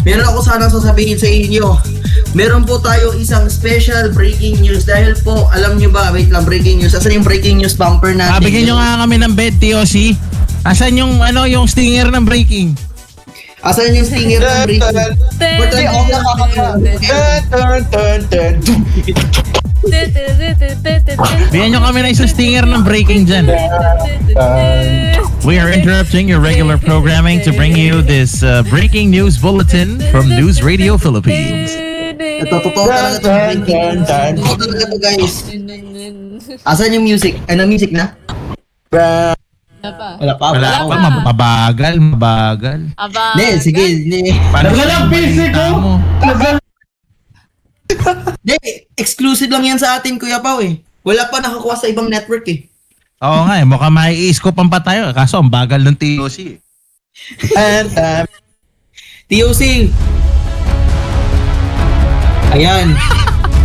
Meron ako sanang sasabihin sa inyo. Meron po tayo isang special breaking news dahil po, alam nyo ba, wait lang, breaking news. Asan yung breaking news bumper natin? Bigyan nyo nga kami ng bed, TOC. Asan yung, yung stinger ng breaking? Asan yung stinger ng breaking? Bigyan nyo kami ng isang stinger ng breaking dyan. We are interrupting your regular programming to bring you this breaking news bulletin from News Radio Philippines. Ito, totoo talaga ito breaking news. Totoo talaga ito, guys. Asan yung music? Ay, na-music na? Wala pa. Mabagal. Aba. Hindi, sige. Hindi. Nagalang PC ko! Hindi, exclusive lang yan sa atin, Kuya Pao eh. Wala pa nakakuha sa ibang network eh. Oo nga mukhang may i-scope pa tayo. Kaso ang bagal ng TOC eh. And, TOC. Ayan.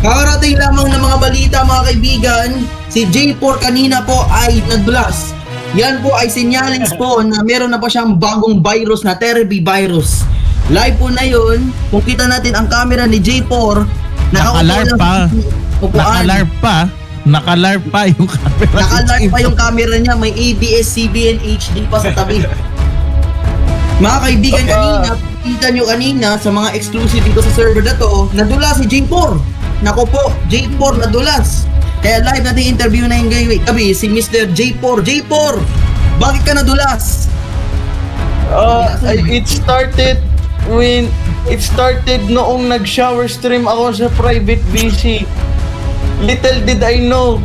Kakarating lamang ng mga balita, mga kaibigan. Si J4 kanina po ay nagdulas. Yan po ay sinyalis po na meron na pa siyang bagong virus na Terebe virus. Live po na yun. Kung kita natin ang camera ni J4, Naka-alarm pa yung camera. Naka-alarm pa yung camera niya. May ABS-CBN HD pa sa tabi. Mga kaibigan, kanina, kita nyo kanina sa mga exclusive dito sa server na to, nadulas si J4. Nako po, J4 nadulas. Kaya live natin interview na yung gabi si Mr. J4. J4, bakit ka nadulas? It started noong nag-shower stream ako sa private VC. Little did I know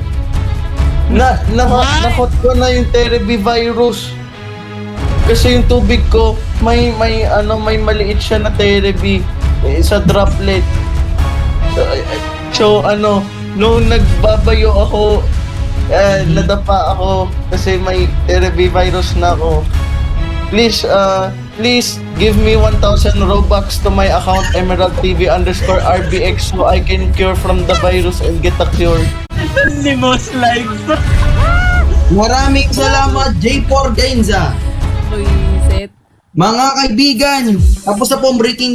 na nakot ko na yung Terebe virus. Kasi yung tubig ko may maliit siya na Terebe sa droplet. So noong nagbabayo ako, nadapa ako kasi may Terebe virus na ako. Please give me 1,000 Robux to my account EmeraldTV_RBX so I can cure from the virus and get a cure. Maraming salamat, J4 Gainza. Buisit. Mga kaibigan, tapos na po ang breaking